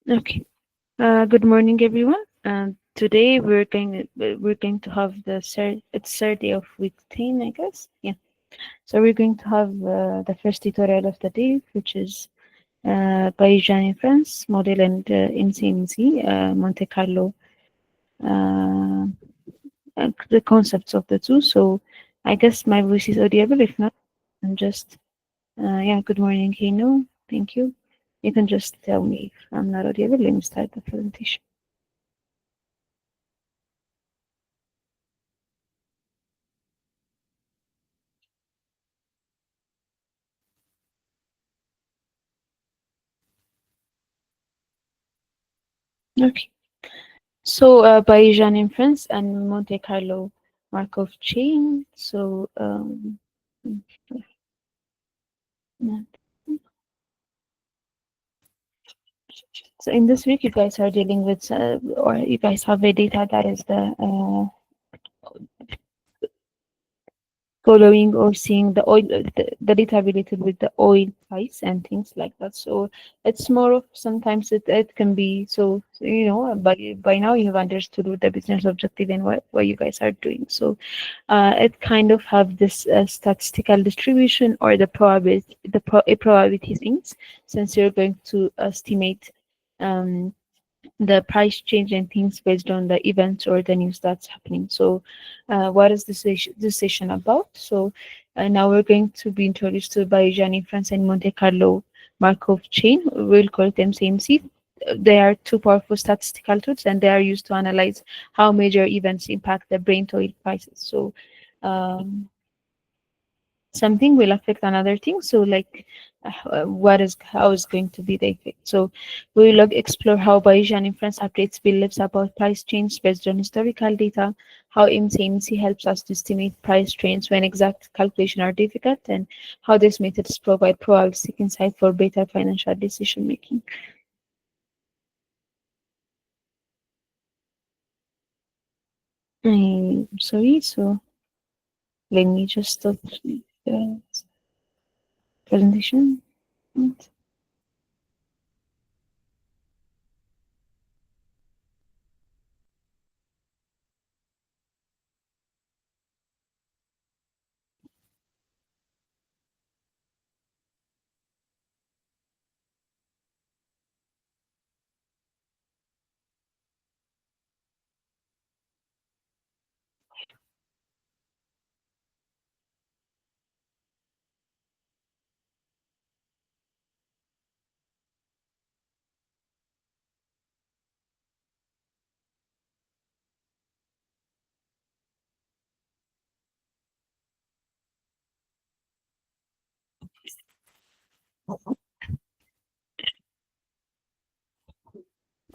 Okay. Good morning, everyone. Today we're going to have it's third day of week 10, I guess. Yeah. So we're going to have the first tutorial of the day, which is Bayesian inference model and NCNC, Monte Carlo, uh, the concepts of the two. So I guess my voice is audible. If not, I'm just yeah. Good morning, Hino. Thank you. You can just tell me if I'm not audible. Let me start the presentation. Okay. So Bayesian inference and Monte Carlo Markov chain. So yeah. So in this week, you guys are dealing with, or you guys have a data that is the following or seeing the oil, the data related with the oil price and things like that. So it's more of sometimes it can be so, by now you have understood what the business objective and what you guys are doing. So it kind of have this statistical distribution or the probability a probability things, since you're going to estimate um, the price change and things based on the events or the news that's happening. So what is this session about? So now we're going to be introduced to Bayesian inference and Monte Carlo Markov chain. We'll call them CMC. They are two powerful statistical tools, and they are used to analyze how major events impact the Brent oil prices. So um, something will affect another thing. So like what is how is going to be the effect. So we will explore how Bayesian inference updates beliefs about price change based on historical data, how MCMC helps us to estimate price trends when exact calculation are difficult, and how these methods provide probabilistic insight for better financial decision making. Sorry, so let me just stop the presentation.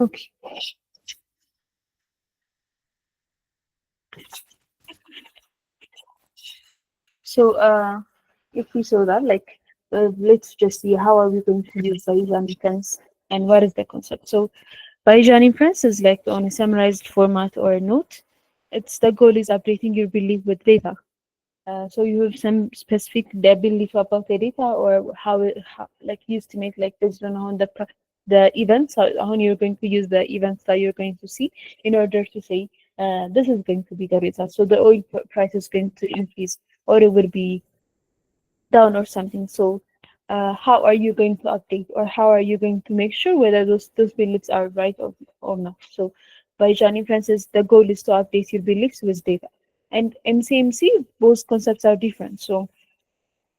Okay. So, if we saw that, like, let's just see how are we going to use Bayesian inference and what is the concept. So, Bayesian inference is like on a summarized format or a note. It's the goal is updating your belief with data. So you have some specific belief about the data or how like you estimate like based on how the events how you're going to use the events that you're going to see in order to say this is going to be the result. So the oil price is going to increase or it will be down or something. So how are you going to update or how are you going to make sure whether those beliefs are right or not? So by Johnny Francis, the goal is to update your beliefs with data. And MCMC, both concepts are different. So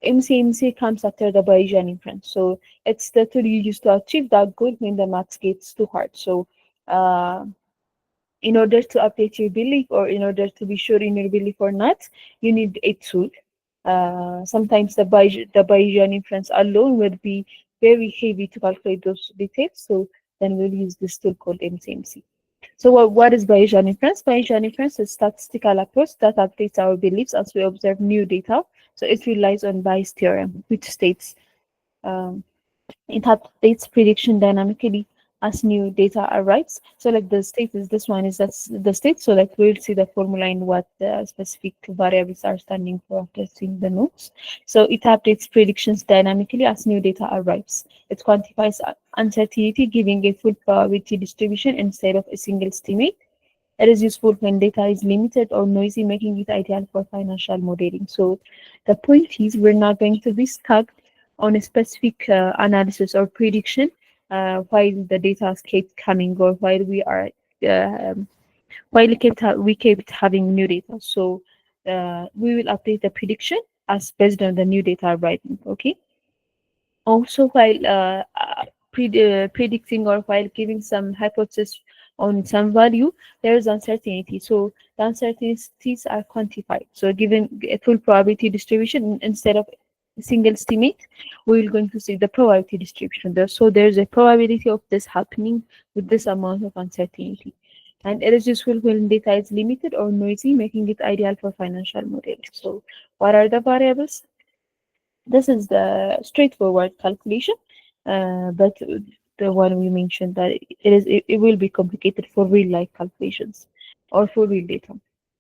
MCMC comes after the Bayesian inference. So it's the tool you use to achieve that goal when the maths gets too hard. So uh, in order to update your belief or in order to be sure in your belief or not, you need a tool. Sometimes the Bayesian inference alone will be very heavy to calculate those details. So then we'll use this tool called MCMC. So what is Bayesian inference? Bayesian inference is a statistical approach that updates our beliefs as we observe new data. So it relies on Bayes' theorem, which states um, it updates prediction dynamically as new data arrives. So like the state is this one is that's the state. So like we'll see the formula in what the specific variables are standing for after seeing the notes. So it updates predictions dynamically as new data arrives. It quantifies uncertainty, giving a full probability distribution instead of a single estimate. It is useful when data is limited or noisy, making it ideal for financial modeling. So the point is we're not going to be stuck on a specific analysis or prediction while the data kept coming or while we are uh, um, while we kept having new data. So we will update the prediction as based on the new data arriving. Okay. Also, while predicting or while giving some hypothesis on some value, there is uncertainty. So the uncertainties are quantified. So given a full probability distribution instead of a single estimate, we're going to see the probability distribution there. So there's a probability of this happening with this amount of uncertainty. And it is useful when data is limited or noisy, making it ideal for financial modeling. So what are the variables? This is the straightforward calculation, but the one we mentioned that it will be complicated for real life calculations or for real data.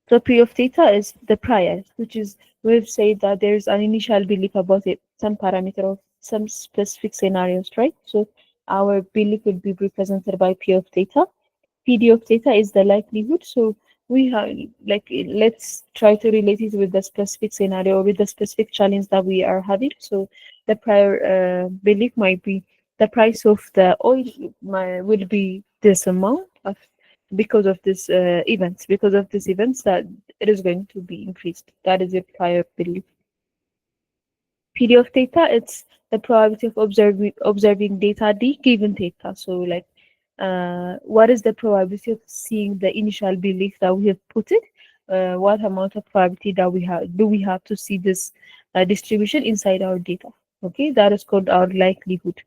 So P of theta is the prior, which is we've said that there's an initial belief about it, some parameter of some specific scenarios, right? So our belief will be represented by P of theta. PD of theta is the likelihood. So we have like let's try to relate it with the specific scenario or with the specific challenge that we are having. So the prior belief might be the price of the oil will be this amount of because of this events because of these events that it is going to be increased. That is a prior belief. PD of theta, it's the probability of observing data d given theta. So like what is the probability of seeing the initial belief that we have put it? What amount of probability that we have do we have to see this distribution inside our data? Okay, that is called our likelihood.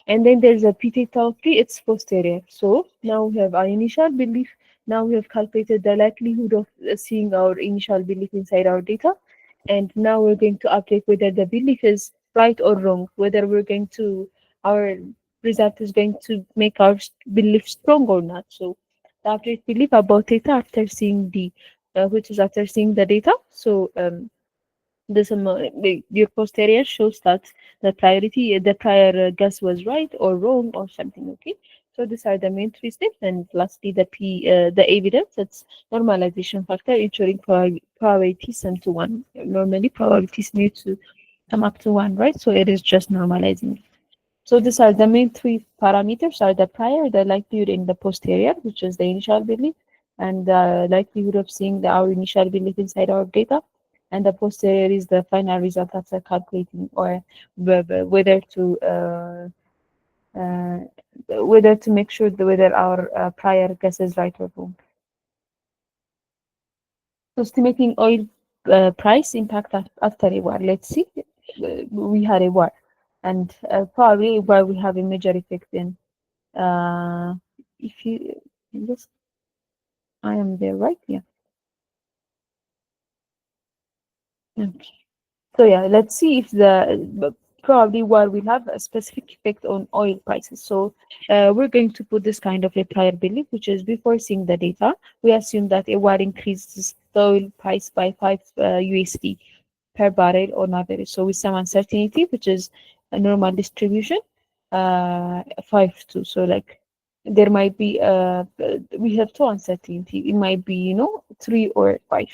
And then there's a p theta of t, it's posterior. So now we have our initial belief. Now we have calculated the likelihood of seeing our initial belief inside our data. And now we're going to update whether the belief is right or wrong, whether our result is going to make our belief strong or not. So the update belief about theta after seeing which is after seeing the data. So this your posterior shows that the prior guess was right or wrong or something. Okay, so these are the main three steps, and lastly the evidence. It's normalization factor ensuring probabilities sum to one. Normally probabilities need to come up to one, right? So it is just normalizing. So these are the main three parameters are the prior, the likelihood in the posterior, which is the initial belief, and the likelihood of seeing our initial belief inside our data, and the posterior is the final result after calculating or uh, whether to make sure whether our prior guess is right or wrong. So estimating oil price impact after a war. Let's see, we had a war, and probably why we have a major effect in. If you yes, I am there, right? Yeah. Okay. So yeah, let's see if probably war will have a specific effect on oil prices. So we're going to put this kind of a prior belief, which is before seeing the data, we assume that a war increases the oil price by 5 USD per barrel on average. So with some uncertainty, which is a normal distribution, 5 2. So like there might be we have two uncertainty. It might be 3 or 5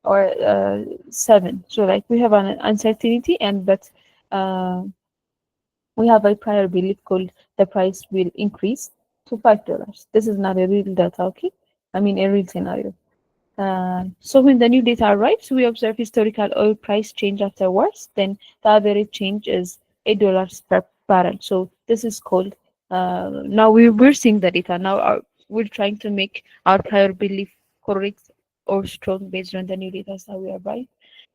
or 7. So like we have an uncertainty, and but uh, we have a prior belief called the price will increase to $5. This is not a real data, okay? I mean a real scenario. So when the new data arrives, we observe historical oil price change afterwards. Then the average change is $8 per barrel. So this is called now we're seeing the data. Now we're trying to make our prior belief correct or strong based on the new data that we arrive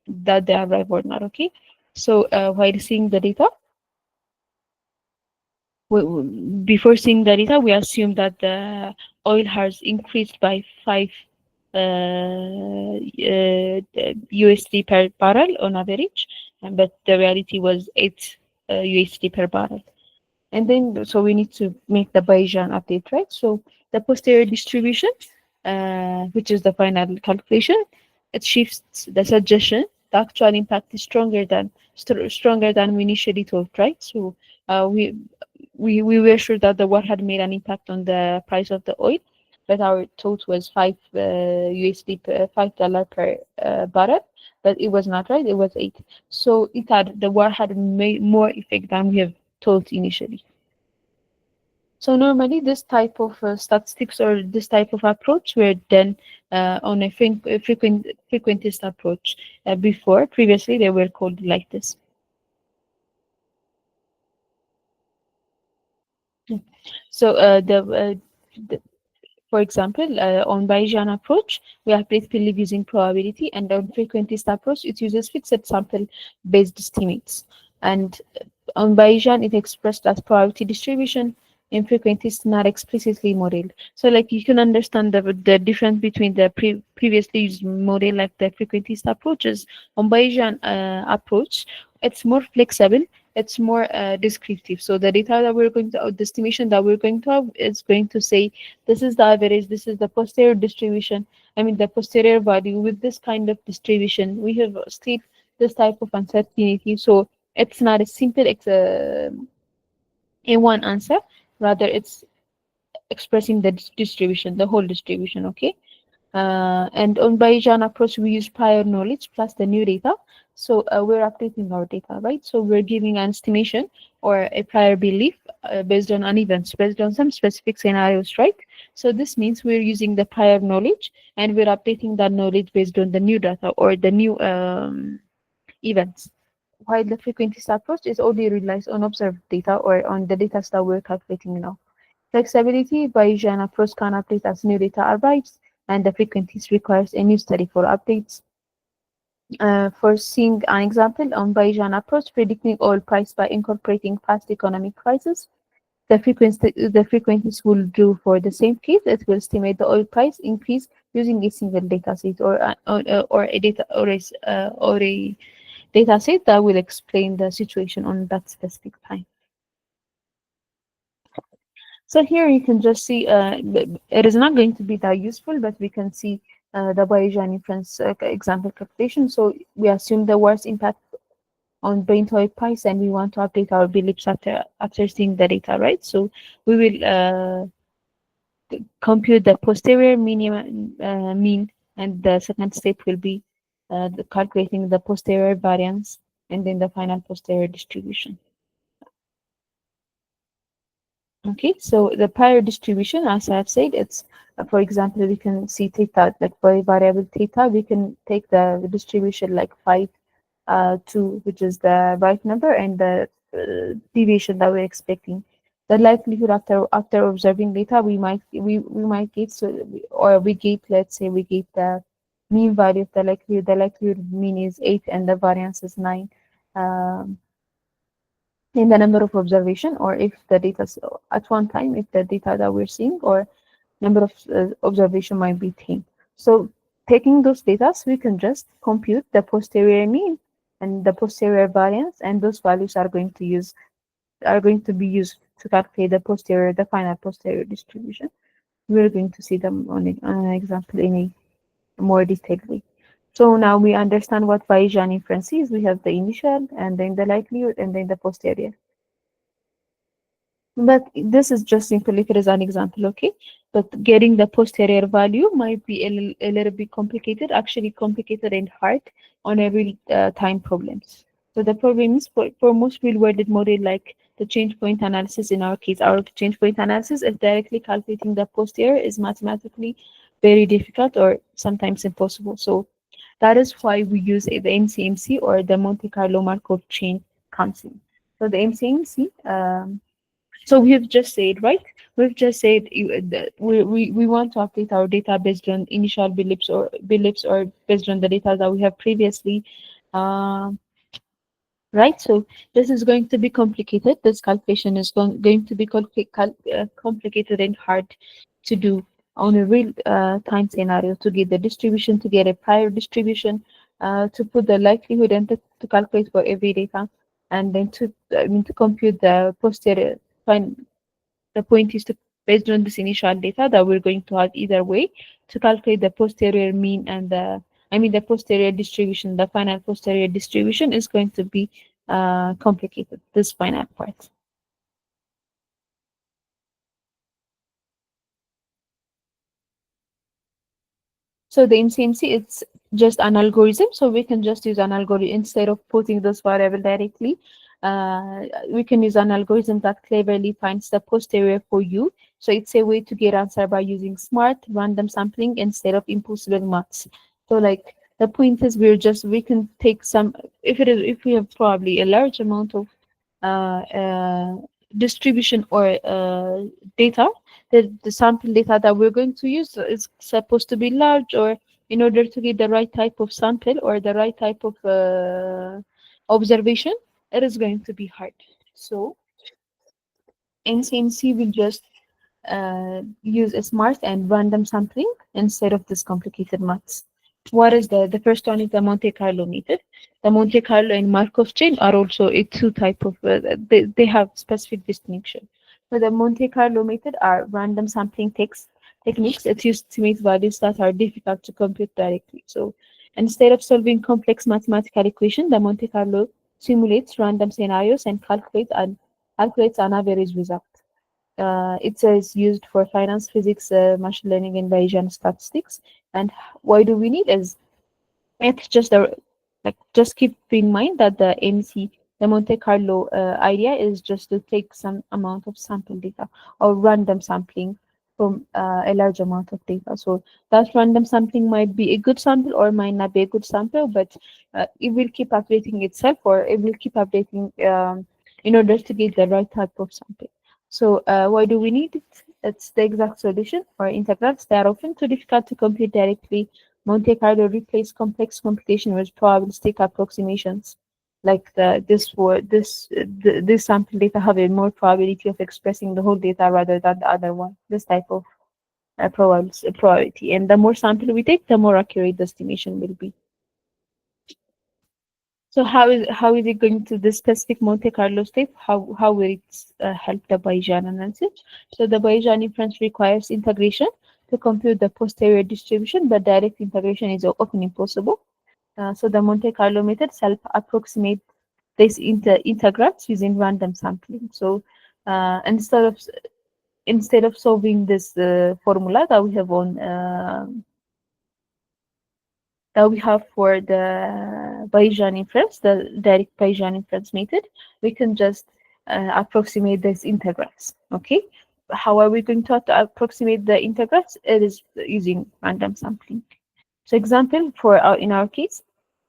that they arrive or not. Okay. So while seeing the data, before seeing the data, we assume that the oil has increased by 5 USD per barrel on average, but the reality was 8 USD per barrel. And then, so we need to make the Bayesian update, right? So the posterior distribution, which is the final calculation, it shifts the suggestion. The actual impact is stronger than we initially thought, right? So uh, we we were sure that the war had made an impact on the price of the oil, but our thought was $5 $5 per barrel, but it was not right. It was 8. So the war had made more effect than we have thought initially. So normally this type of statistics or this type of approach were done on a frequentist approach. Previously they were called like this. So for example, on Bayesian approach, we update belief using probability, and on frequentist approach, it uses fixed sample-based estimates. And on Bayesian, it expressed as probability distribution. In frequentist, not explicitly modeled. So, like you can understand the difference between the previously used model, like the frequentist approaches. On Bayesian approach, it's more flexible. It's more descriptive. So the data that we're going to, the estimation that we're going to have is going to say this is the average, this is the posterior distribution, I mean the posterior value with this kind of distribution. We have still this type of uncertainty. So it's not a simple in one answer, rather it's expressing the distribution, the whole distribution, okay? And on Bayesian approach, we use prior knowledge plus the new data. So we're updating our data, right? So we're giving an estimation or a prior belief based on an event, based on some specific scenarios, right? So this means we're using the prior knowledge and we're updating that knowledge based on the new data or the new events. While the frequentist approach is only relies on observed data or on the data that we're calculating now. Flexibility, Bayesian approach can update as new data arrives, and the frequentist requires a new study for updates. For seeing an example on Bayesian approach, predicting oil price by incorporating past economic crises, the frequentist will do for the same case. It will estimate the oil price increase using a single data set or a data set that will explain the situation on that specific time. So here you can just see, it is not going to be that useful, but we can see the Bayesian inference example calculation. So we assume the worst impact on Brent oil price, and we want to update our beliefs after seeing the data, right? So we will compute the posterior mean, and the second step will be calculating the posterior variance, and then the final posterior distribution. Okay, so the prior distribution, as I've said, it's for example, we can see theta, like by variable theta, we can take the distribution like 5 2, which is the right number, and the deviation that we're expecting. The likelihood after observing data, we might get, or we get, let's say we get the mean value of the likelihood. The likelihood mean is 8 and the variance is 9. Um, in the number of observation, or if the data at one time, if the data that we're seeing or number of observation might be 10. So taking those data, we can just compute the posterior mean and the posterior variance, and those values are going to be used to calculate the final posterior distribution. We're going to see them on an example in a more detailed way. So now we understand what Bayesian inference is. We have the initial, and then the likelihood, and then the posterior. But this is just simple if it is an example, okay? But getting the posterior value might be a little bit complicated, actually complicated and hard on a real time problems. So the problem is for most real-world model, like the change point analysis in our case, our change point analysis is directly calculating the posterior is mathematically very difficult or sometimes impossible. So that is why we use the MCMC or the Monte Carlo Markov chain comes in. So the MCMC, so we've just said, right? We've just said we want to update our data based on initial beliefs or based on the data that we have previously, um, right? So this is going to be complicated. This calculation is going to be complicated and hard to do on a real time scenario, to get the distribution, to get a prior distribution, to put the likelihood, and to calculate for every data, and then to compute the posterior find the point is to, based on this initial data that we're going to have either way, to calculate the posterior mean and the posterior distribution. The final posterior distribution is going to be complicated, this final part. So the MCMC, it's just an algorithm. So we can just use an algorithm instead of putting this variable directly. We can use an algorithm that cleverly finds the posterior for you. So it's a way to get answer by using smart random sampling instead of impossible maths. So like the point is we can take some, if we have probably a large amount of uh, uh, distribution or data, the sample data that we're going to use is supposed to be large, or in order to get the right type of sample or the right type of observation, it is going to be hard. So NCMC will just use a smart and random sampling instead of this complicated maths. What is the first one is the Monte Carlo method. The Monte Carlo and Markov chain are also a two type of they have specific distinction. So the Monte Carlo method are random sampling techniques. It's used to estimate values that are difficult to compute directly. So instead of solving complex mathematical equation, the Monte Carlo simulates random scenarios and calculates an average result. It is used for finance, physics, machine learning, and Bayesian statistics. And why do we need is it's just a like just keep in mind that the Monte Carlo idea is just to take some amount of sample data or random sampling from a large amount of data. So that random sampling might be a good sample or might not be a good sample, but it will keep updating itself, or it will keep updating in order to get the right type of sample. So why do we need it? It's the exact solution or integrals. They are often too difficult to compute directly. Monte Carlo replace complex computation with probabilistic approximations. Like this sample data have a more probability of expressing the whole data rather than the other one. This type of probability, and the more sample we take, the more accurate the estimation will be. So how is it going to this specific Monte Carlo step? How will it help the Bayesian analysis? So the Bayesian inference requires integration to compute the posterior distribution, but direct integration is often impossible. So the Monte Carlo method self-approximate these integrals using random sampling. So instead of solving this formula that we have for the Bayesian inference, the direct Bayesian inference method, we can just approximate these integrals. Okay, how are we going to approximate the integrals? It is using random sampling. So example for in our case,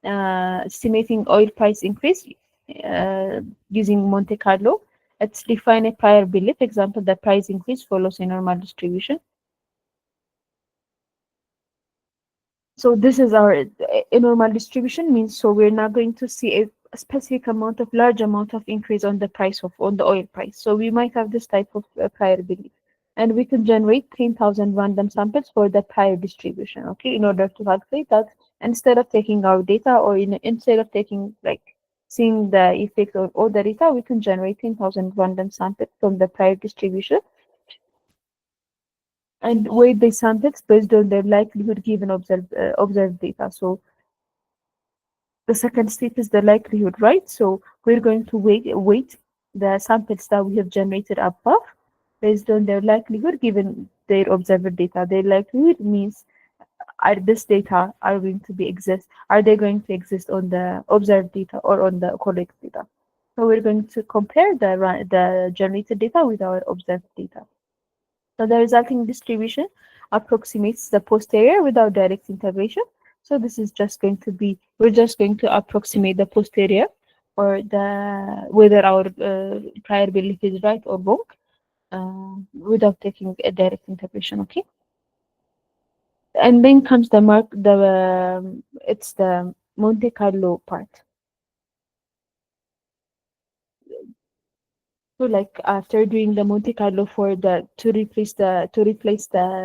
estimating oil price increase using Monte Carlo. Let's define a prior belief. Example, the price increase follows a normal distribution. So this is our a normal distribution means, so we're not going to see a specific large amount of increase on the on the oil price. So we might have this type of prior belief, and we can generate 10,000 random samples for the prior distribution. Okay, in order to calculate that, instead of taking our data or instead of taking like seeing the effect on all the data, we can generate 10,000 random samples from the prior distribution and weight the samples based on their likelihood given observed data. So the second step is the likelihood, right? So we're going to weight the samples that we have generated above based on their likelihood given their observed data. Their likelihood means are they going to exist on the observed data or on the correct data? So we're going to compare the generated data with our observed data. So the resulting distribution approximates the posterior without direct integration. So this is just going to be, we're just going to approximate the posterior or whether our prior belief is right or wrong without taking a direct integration, okay? And then comes it's the Monte Carlo part. So like after doing the Monte Carlo for to replace the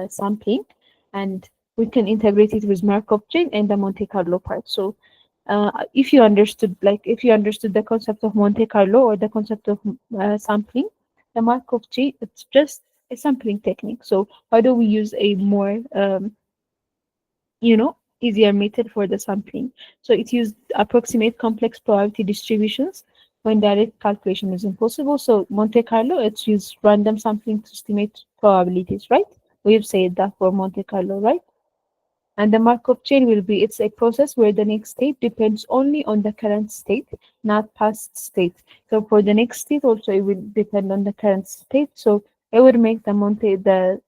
sampling, and we can integrate it with Markov chain and the Monte Carlo part. So if you understood the concept of Monte Carlo or the concept of sampling, The Markov chain, it's just a sampling technique. So why do we use a more easier method for the sampling? So it used approximate complex probability distributions when direct calculation is impossible. So Monte Carlo, it's used random sampling to estimate probabilities, right? We've said that for Monte Carlo, right? And the Markov chain will be, it's a process where the next state depends only on the current state, not past state. So for the next state also, it will depend on the current state. So it would make the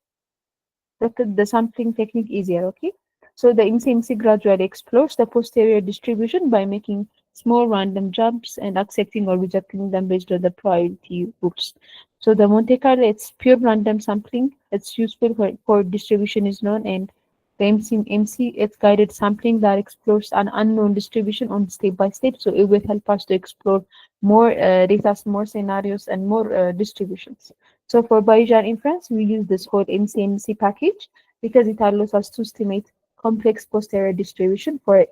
sampling technique easier, okay? So the MCMC gradually explores the posterior distribution by making small random jumps and accepting or rejecting them based on the probability rules. So the Monte Carlo, it's pure random sampling. It's useful for distribution is known, and the MC, it's guided sampling that explores an unknown distribution on step by step. So it will help us to explore more data, more scenarios, and more distributions. So for Bayesian inference, we use this whole MCMC package because it allows us to estimate complex posterior distribution for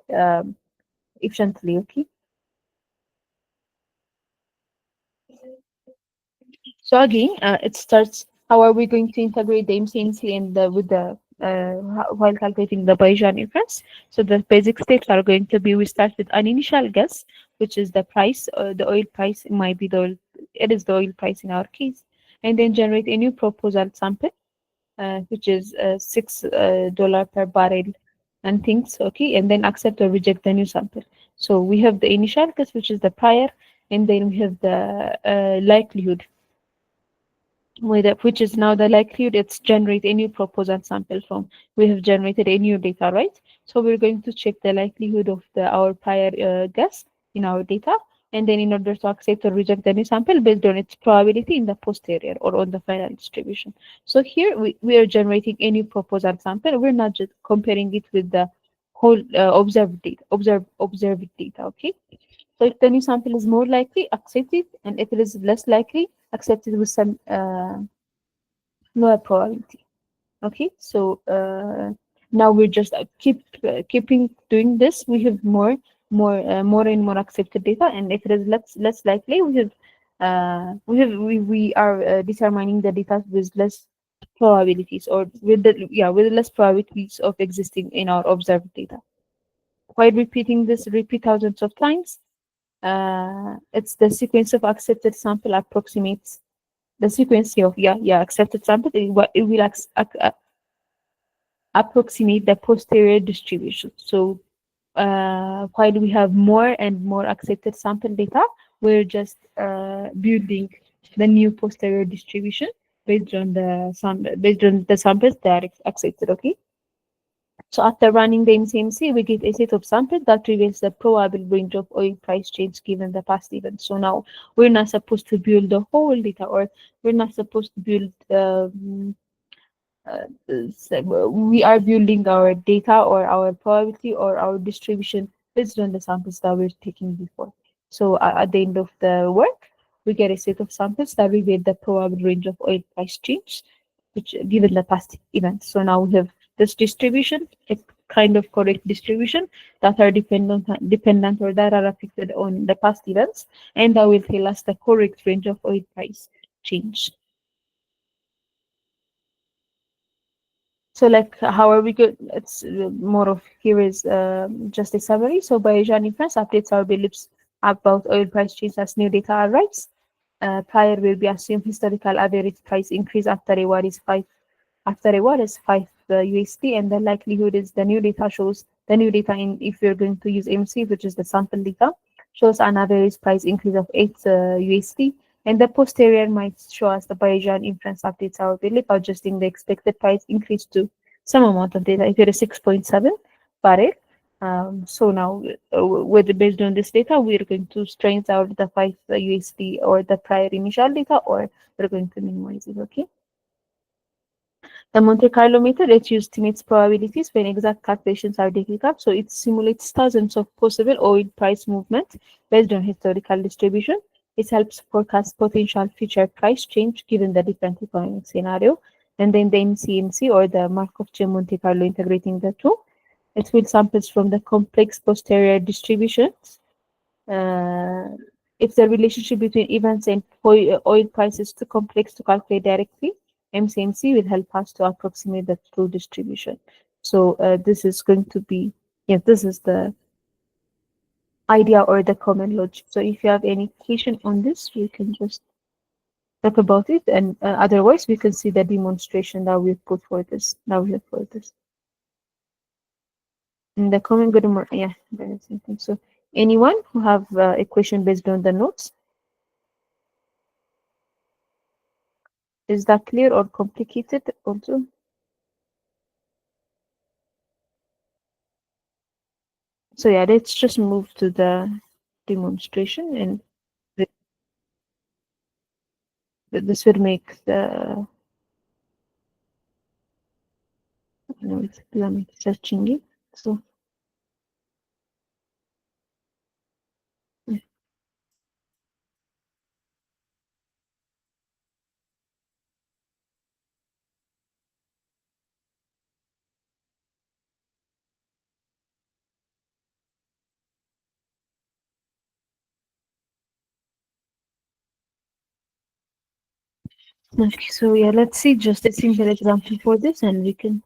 efficiently. Okay. So again, it starts. How are we going to integrate the MCMC and with the while calculating the Bayesian inference? So the basic steps are going to be: we start with an initial guess, which is the price, the oil price. It might be the oil. It is the oil price in our case, and then generate a new proposal sample, which is $6 per barrel and things, okay, and then accept or reject the new sample. So we have the initial guess, which is the prior, and then we have the likelihood, which is now the likelihood it's generate a new proposal sample from. We have generated a new data, right? So we're going to check the likelihood of our prior guess in our data, and then in order to accept or reject the new sample based on its probability in the posterior or on the final distribution. So here we are generating a new proposal sample. We're not just comparing it with the whole observed data, okay? So if the new sample is more likely, accept it, and if it is less likely, accept it with some lower probability. Okay, so now we're just keeping doing this. We have more and more accepted data, and if it is less likely, we are determining the data with less probabilities, or with less probabilities of existing in our observed data. While repeating this, repeat thousands of times. It's the sequence of accepted sample approximates the sequence of accepted sample. It will approximate the posterior distribution. So while we have more and more accepted sample data, we're just building the new posterior distribution based on the samples that are accepted. Okay. So after running the MCMC, we get a set of samples that reveals the probable range of oil price change given the past event. So now we're not supposed to build the whole data, or we're not supposed to build so we are building our data or our probability or our distribution based on the samples that we're taking before. So at the end of the work, we get a set of samples that reveal the probable range of oil price change, which given the past event. So now we have this distribution, a kind of correct distribution that are dependent or that are affected on the past events, and that will tell us the correct range of oil price change. So like how are we good? It's more of here is just a summary. So Bayesian inference updates our beliefs about oil price change as new data arrives. Prior will be assumed historical average price increase after a war is 5 USD, and the likelihood is the new data shows the new data in if you're going to use MC, which is the sample data, shows an average price increase of 8 USD, and the posterior might show us the Bayesian inference updates our belief, adjusting the expected price increase to some amount of data. If it is 6.7 barrel, so now with based on this data, we're going to strength out the 5 USD or the prior initial data, or we're going to minimize it. Okay. The Monte Carlo method, it estimates probabilities when exact calculations are difficult. So it simulates thousands of possible oil price movement based on historical distribution. It helps forecast potential future price change given the different economic scenario. And then the MCMC, or the Markov chain Monte Carlo, integrating the two. It will samples from the complex posterior distributions. Uh, If the relationship between events and oil price is too complex to calculate directly, MCMC will help us to approximate the true distribution. So this is going to be, yeah, this is the idea or the common logic. So if you have any question on this, we can just talk about it, and otherwise we can see the demonstration that we put for this. That we have for this. In the common good morning, yeah, there is something. So anyone who have a question based on the notes, is that clear or complicated also? So yeah, let's just move to the demonstration, and th- this will make the, no, let me searching it. So yeah, okay, so yeah, let's see just a simple example for this, and we can,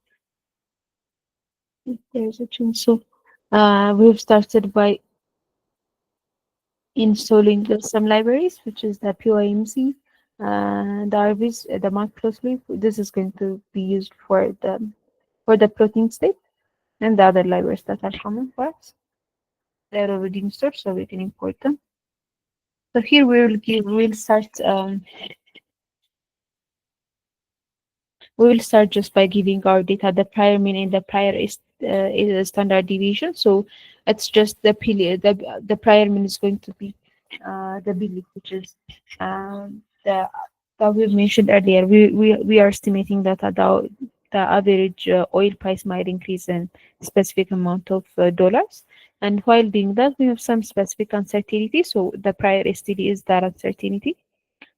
if there's a change. So we've started by installing some libraries, which is the PYMC, the RVs, the mark closely. This is going to be used for the protein state, and the other libraries that are common for us. They're already installed, so we can import them. So here we'll start we will start just by giving our data the prior mean and the prior is a standard deviation. So it's just the prior mean is going to be the belief, which is the that we mentioned earlier. We are estimating that the average oil price might increase in specific amount of dollars. And while doing that, we have some specific uncertainty. So the prior STD is that uncertainty.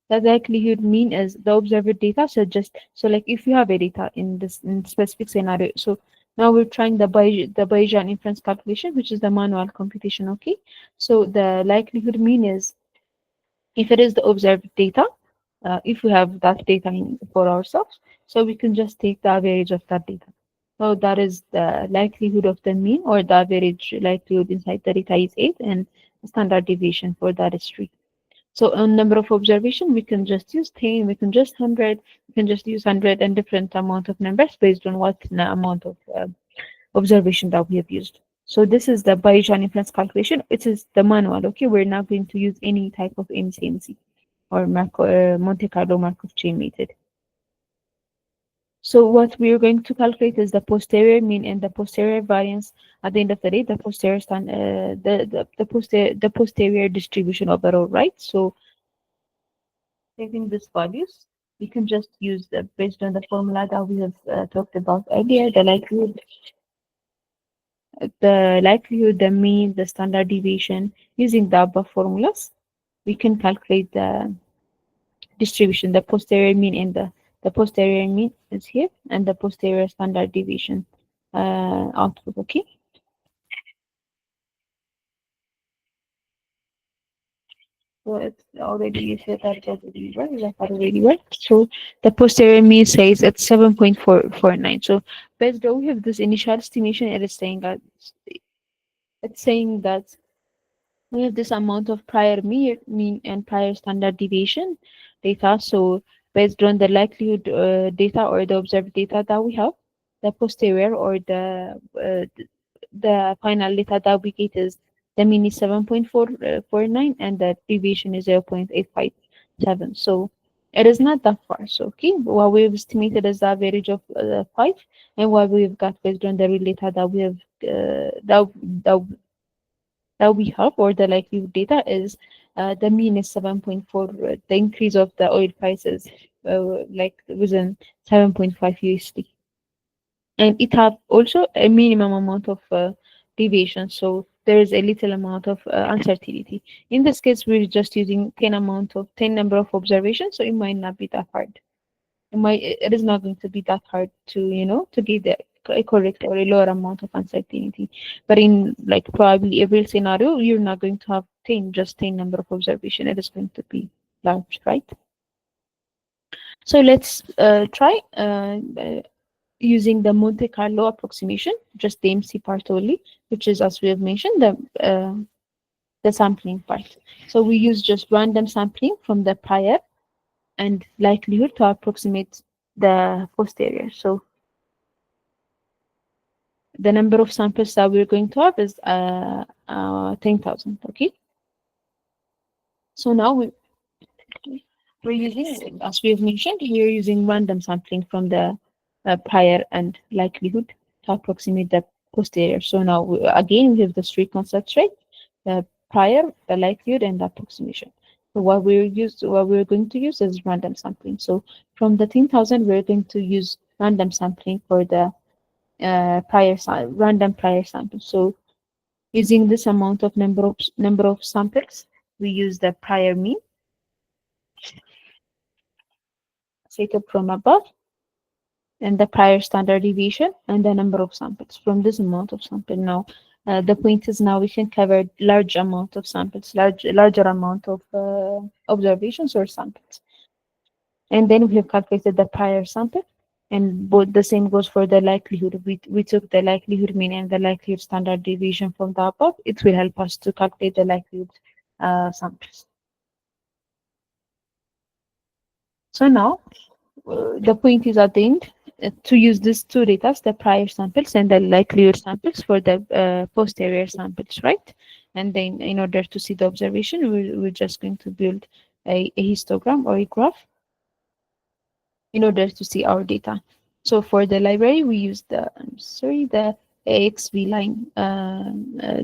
The likelihood mean is the observed data. So just so like if you have a data in this in specific scenario. So now we're trying the Bayesian inference calculation, which is the manual computation. Okay. So the likelihood mean is if it is the observed data, if we have that data for ourselves, so we can just take the average of that data. So that is the likelihood of the mean, or the average likelihood inside the data is 8, and standard deviation for that is 3. So on number of observation, we can just use 10, we can just 100, we can just use 100 and different amount of numbers based on what amount of observation that we have used. So this is the Bayesian inference calculation. It is the manual. Okay, we're not going to use any type of MCMC or Monte Carlo Markov chain method. So what we're going to calculate is the posterior mean and the posterior variance. At the end of the day, the posterior the posterior distribution overall, right? So saving these values, we can just use based on the formula that we have talked about earlier, the mean, the standard deviation. Using the above formulas, we can calculate the distribution, the posterior mean, and the posterior mean is here, and the posterior standard deviation output. Okay. So it's already, you said that it already worked. That already worked. So the posterior mean says it's 7.449. So based on we have this initial estimation, it's saying that we have this amount of prior mean and prior standard deviation data. So based on the likelihood data or the observed data that we have, the posterior or the final data that we get is the mean is 7.449 and the deviation is 0.857. So it is not that far. So okay, what we've estimated is the average of 5, and what we've got based on the real data that we have that that we have, or the likelihood data is the mean is 7.4. The increase of the oil prices like within 7.5 USD, and it have also a minimum amount of deviation. So there is a little amount of uncertainty. In this case, we're just using 10 number of observations, so it might not be that hard. It is not going to be that hard to to get the a correct or a lower amount of uncertainty. But in like probably every scenario, you're not going to have 10, just 10 number of observation. It is going to be large, right? So let's try using the Monte Carlo approximation, just the MC part only, which is, as we have mentioned, the sampling part. So we use just random sampling from the prior and likelihood to approximate the posterior. So the number of samples that we're going to have is 10,000. Okay. So now we're using, as we have mentioned, we're using random sampling from the prior and likelihood to approximate the posterior. So now again we have the three concepts, right? The prior, the likelihood, and the approximation. So what we're going to use is random sampling. So from the 10,000, we're going to use random sampling for the random prior sample. So using this amount of number of samples, we use the prior mean set up from above and the prior standard deviation and the number of samples from this amount of sample. Now, the point is now we can cover large amount of samples, larger amount of observations or samples. And then we have calculated the prior sample, and both the same goes for the likelihood. We took the likelihood mean and the likelihood standard deviation from the above. It will help us to calculate the likelihood samples. So now, the point is at the end to use these two data, the prior samples and the likelihood samples for the posterior samples, right? And then in order to see the observation, we're just going to build a histogram or a graph in order to see our data. So for the library, we use the AXV line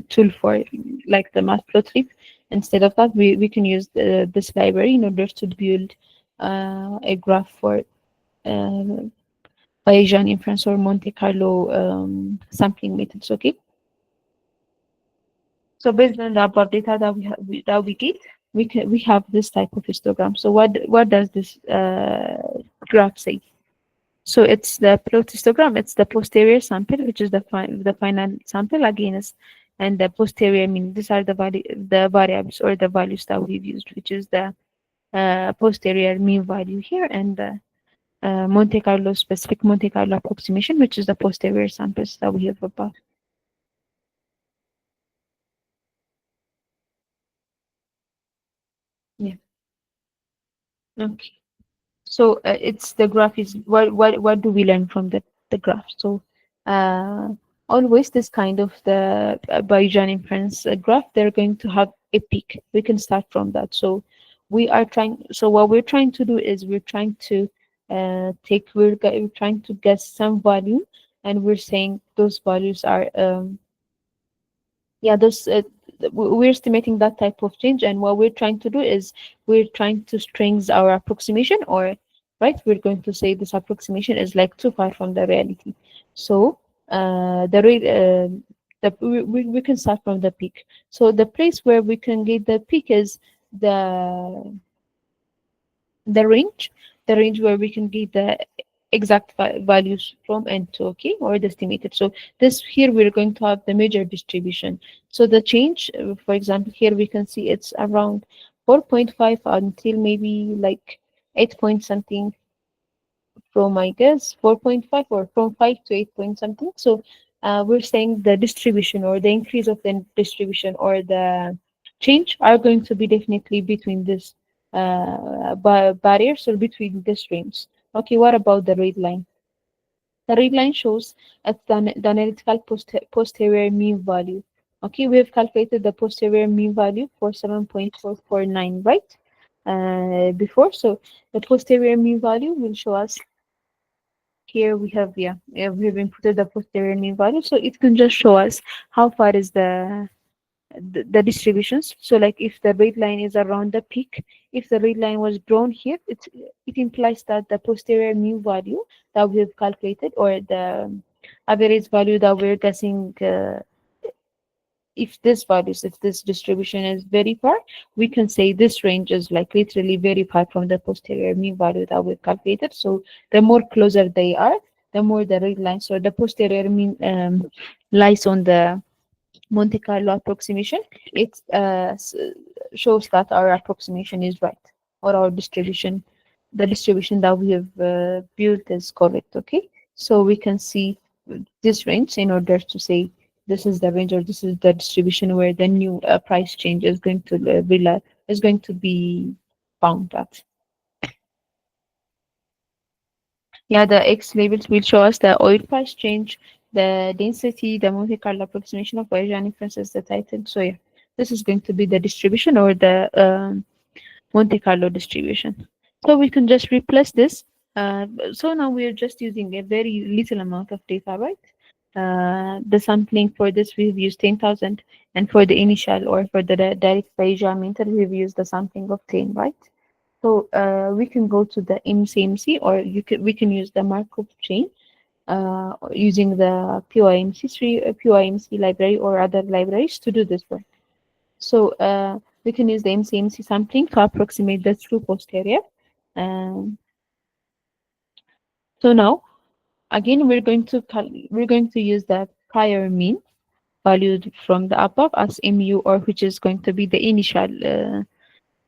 tool for like the matplotlib. Instead of that, we can use this library in order to build a graph for Bayesian inference or Monte Carlo sampling methods. Okay. So based on the above data that we get, we have this type of histogram. So what does this graph say? So it's the plot histogram. It's the posterior sample, which is the final sample against, and the posterior mean. These are the variables or the values that we've used, which is the posterior mean value here and the specific Monte Carlo approximation, which is the posterior samples that we have above. Yeah. Okay. So it's the graph is what do we learn from the graph? So uh, always this kind of the Bayesian inference graph, they're going to have a peak. We can start from that. So what we're trying to do is we're trying to we're trying to guess some value, and we're saying those values are yeah, we're estimating that type of change, and what we're trying to do is we're trying to strengthen our approximation, or right, we're going to say this approximation is like too far from the reality. So the rate we can start from the peak. So the place where we can get the peak is the the range, the range where we can get the exact values from and to, okay, or the estimated. So this here we're going to have the major distribution. So the change, for example, here we can see it's around 4.5 until maybe like 8 point something from, I guess, 4.5 or from 5 to 8 point something. So we're saying the distribution or the increase of the distribution or the change are going to be definitely between this barriers or between this range. Okay, what about the red line? The red line shows at the analytical posterior mean value. Okay, we have calculated the posterior mean value for 7.449, right? Before, so the posterior mean value will show us here we have, we have inputted the posterior mean value, so it can just show us how far is the distributions. So like if the red line is around the peak, if the red line was drawn here, it implies that the posterior mean value that we have calculated, or the average value that we're guessing, if this distribution is very far, we can say this range is like literally very far from the posterior mean value that we've calculated. So the more closer they are, the more the red line. So the posterior mean lies on the Monte Carlo approximation. It shows that our approximation is right, or our distribution, the distribution that we have built is correct. Okay, so we can see this range in order to say this is the range or this is the distribution where the new price change is going to is going to be found at. Yeah, the X labels will show us the oil price change, the density, the Monte Carlo approximation of Bayesian inferences, the title. So yeah, this is going to be the distribution or the Monte Carlo distribution. So we can just replace this. So now we are just using a very little amount of data, right? The sampling for this we've used 10,000, and for the initial or for the direct Bayesian method we've used the sampling of 10, right? So we can go to the MCMC, or we can use the Markov chain using the PYMC3, PYMC library or other libraries to do this work. So we can use the MCMC sampling to approximate the true posterior. Um, so now again we're going to use the prior mean valued from the above as mu, or which is going to be the initial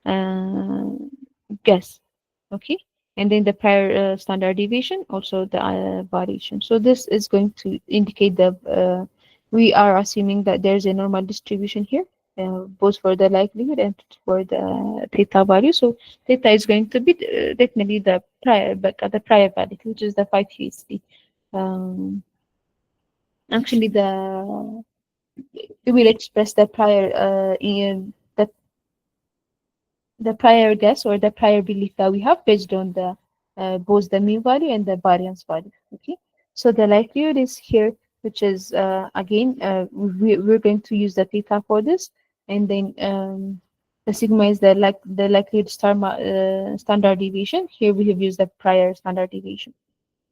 uh, guess. Okay, and then the prior standard deviation, also the variation. So this is going to indicate the we are assuming that there's a normal distribution here, both for the likelihood and for the theta value. So theta is going to be definitely the prior, but at the prior value, which is the 5 USD. um, Actually the we will express the prior in the prior guess or the prior belief that we have based on the both the mean value and the variance value. Okay, so the likelihood is here, which is again we're going to use the theta for this, and then the sigma is the likelihood standard deviation. Here we have used the prior standard deviation,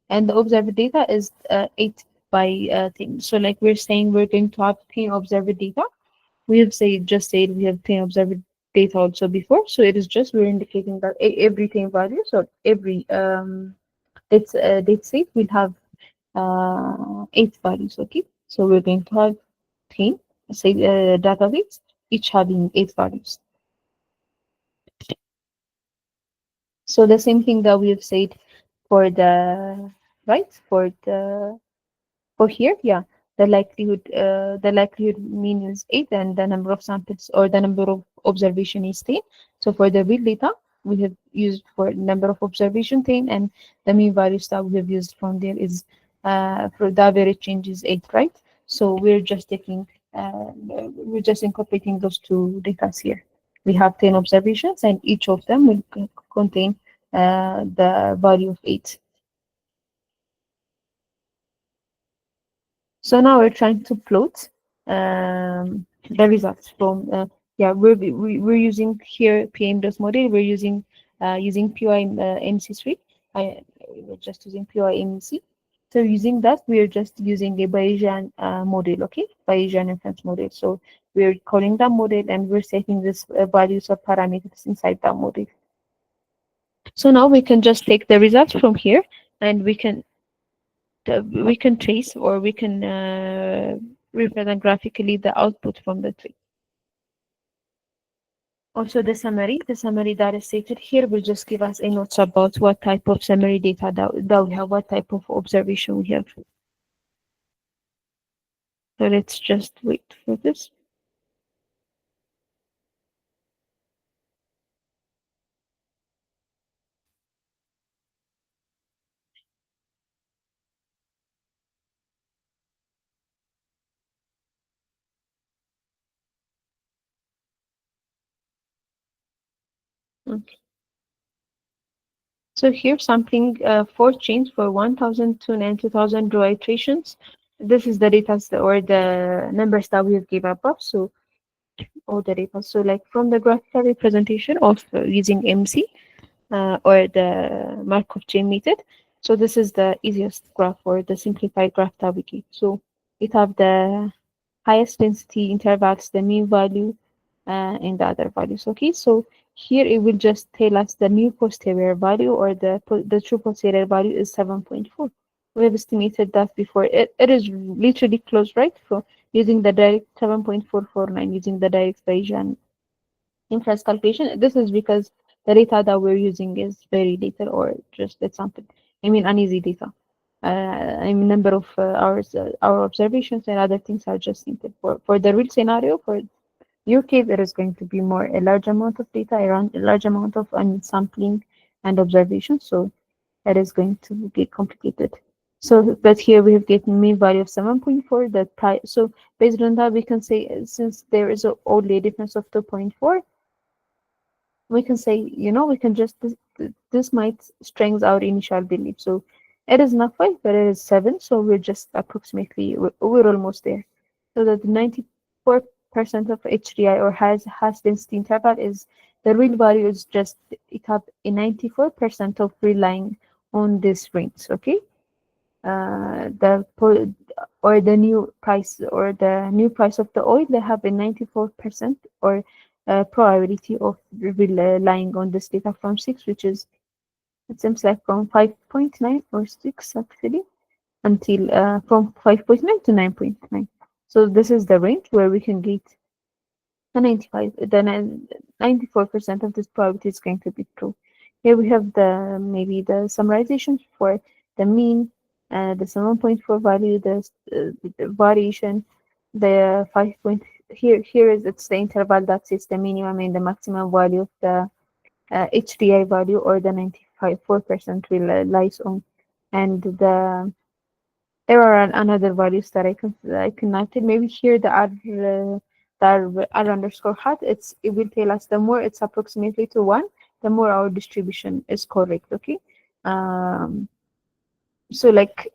and the observed data is 8 by 10. So like we're saying, we're going to have 10 observed data. We have just said we have 10 observed data also before, so it is just we're indicating that every 10 values or every date set will have 8 values. Okay, so we're going to have 10 say data sets, each having 8 values. So the same thing that we have said for the right for the for here, yeah, the likelihood mean is 8, and the number of samples or the number of observation is 10. So for the real data, we have used for number of observation 10, and the mean values that we have used from there is for the average change is 8, right? So we're just incorporating those two data here. We have 10 observations, and each of them will contain the value of 8. So now we're trying to plot the results from yeah, we're using here PMDOS model. We're using PYMC3. We're just using PYMC. So using that, we're just using a Bayesian model, okay, Bayesian inference model. So we're calling that model, and we're setting this values of parameters inside that model. So now we can just take the results from here, and we can trace, or we can represent graphically the output from the tree. Also the summary that is stated here will just give us a notes about what type of summary data that we have, what type of observation we have. So let's just wait for this. Okay. So here sampling 4 chains for 1,000 and 2,000 row iterations. This is the data or the numbers that we have given above. So all the data. So like from the graphical representation of using MC or the Markov chain method. So this is the easiest graph, or the simplified graph that we get. So it have the highest density intervals, the mean value, and the other values. Okay, so here it will just tell us the new posterior value, or the true posterior value is 7.4. We have estimated that before. It is literally close, right? For using the direct 7.449, using the direct Bayesian inference calculation. This is because the data that we're using is very little or just the sample. I mean, uneasy data. I mean, number of hours, our observations and other things are just simple. For the real scenario, for your case, there is going to be more a large amount of data, around a large amount of sampling and observation. So that is going to be complicated. So, but here we have get mean value of 7.4. That price. So based on that, we can say since there is only a difference of 2.4, we can say, we can just this might strengthen our initial belief. So it is not 5, but it is 7. So we're just approximately we're almost there. So that 94% of HDI or has density interval is the real value is just it have a 94% of relying on this range. Okay, or the new price of the oil, they have a 94% or probability of relying on this data from 6, which is it seems like from 5.9 or 6 actually, until from 5.9 to 9.9. So this is the range where we can get the 94% of this probability is going to be true. Here we have maybe the summarization for the mean, the 7.4 value, the variation, the 5 point. Here is it's the interval that is the minimum and the maximum value of the HDI value, or the 94% relies on, and there are another values that I connected. Maybe here the R underscore hat. It will tell us the more it's approximately to 1, the more our distribution is correct. Okay. Um. So like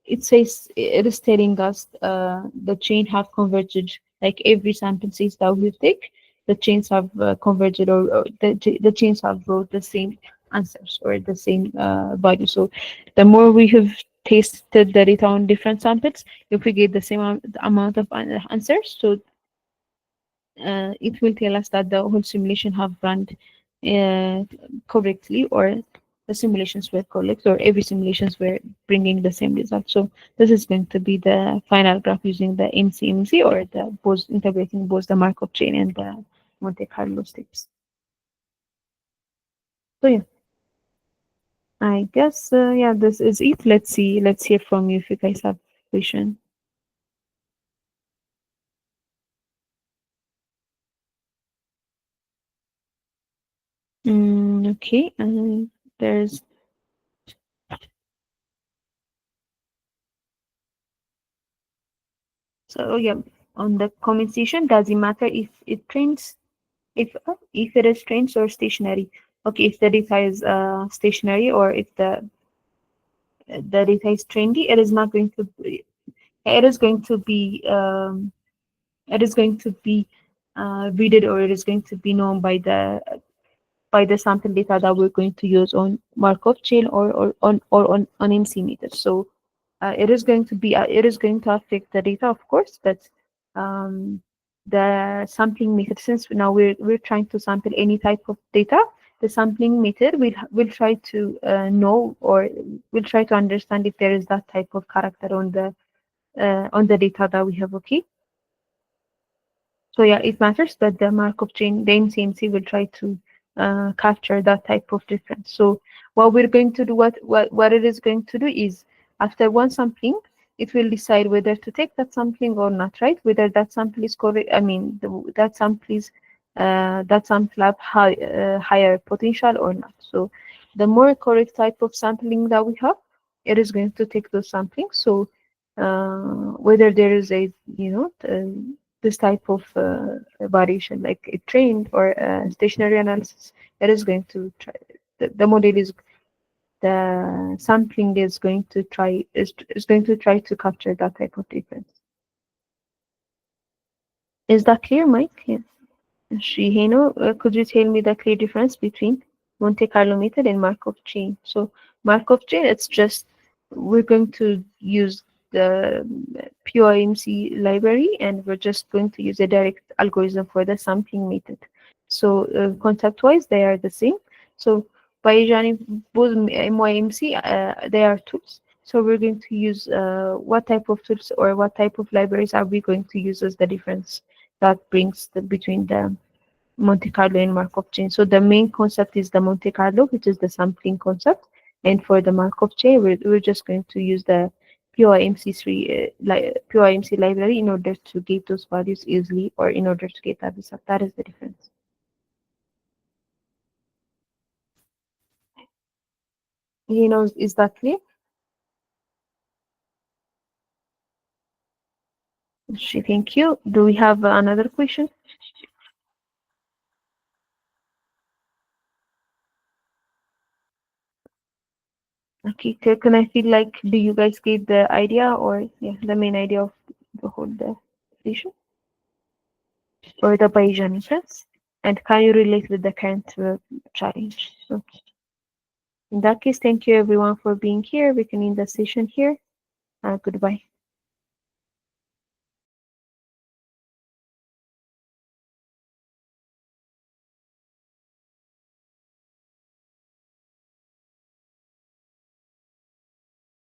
it says, it is telling us the chain have converged. Like every sample says that we take, the chains have converged, or the chains have brought the same answers or the same value. So the more we have tested the data on different samples, if we get the same amount of answers, so it will tell us that the whole simulation have run uh, correctly, or the simulations were correct, or every simulations were bringing the same result. So this is going to be the final graph using the MCMC, or the both integrating both the Markov chain and the Monte Carlo steps. So yeah, I guess yeah, this is it. Let's see. Let's hear from you if you guys have question. Okay, there's so yeah, on the comment section, does it matter if it trains, if it is trains or stationary? Okay, if the data is stationary, or if the data is trendy, it is not going to be, it is going to be it is going to be readed, or it is going to be known by the sample data that we're going to use on Markov chain, or on MC meter. So it is going to be it is going to affect the data, of course, but um, the sampling method, since now we're trying to sample any type of data, the sampling method will try to know, or will try to understand if there is that type of character on the data that we have. Okay. So yeah, it matters that the Markov chain, the MCMC will try to capture that type of difference. So what we're going to do, what it is going to do is, after one sampling, it will decide whether to take that sampling or not, right? Whether that sample is correct. I mean, that sample have higher potential or not. So the more correct type of sampling that we have, it is going to take those samplings. So whether there is a this type of variation, like a trained or a stationary analysis, that is going to try, the model is, the sampling is going to try to capture that type of difference. Is that clear, Mike? Yeah. Shiheno, could you tell me the clear difference between Monte Carlo method and Markov chain? So Markov chain, it's just we're going to use the POIMC library, and we're just going to use a direct algorithm for the sampling method. So concept-wise, they are the same. So Bayesian, both MYMC, they are tools. So we're going to use what type of tools or what type of libraries are we going to use as the difference that brings between the Monte Carlo and Markov chain. So the main concept is the Monte Carlo, which is the sampling concept. And for the Markov chain, we're just going to use the POIMC3 POIMC library in order to get those values easily, or in order to get that result. That is the difference. Is that clear? Thank you. Do we have another question? Okay, so can I feel like, do you guys get the idea, or yeah, the main idea of the whole station, or the Bayesian inference? And can you relate with the current challenge? Okay. In that case, thank you everyone for being here. We can end the session here. Goodbye.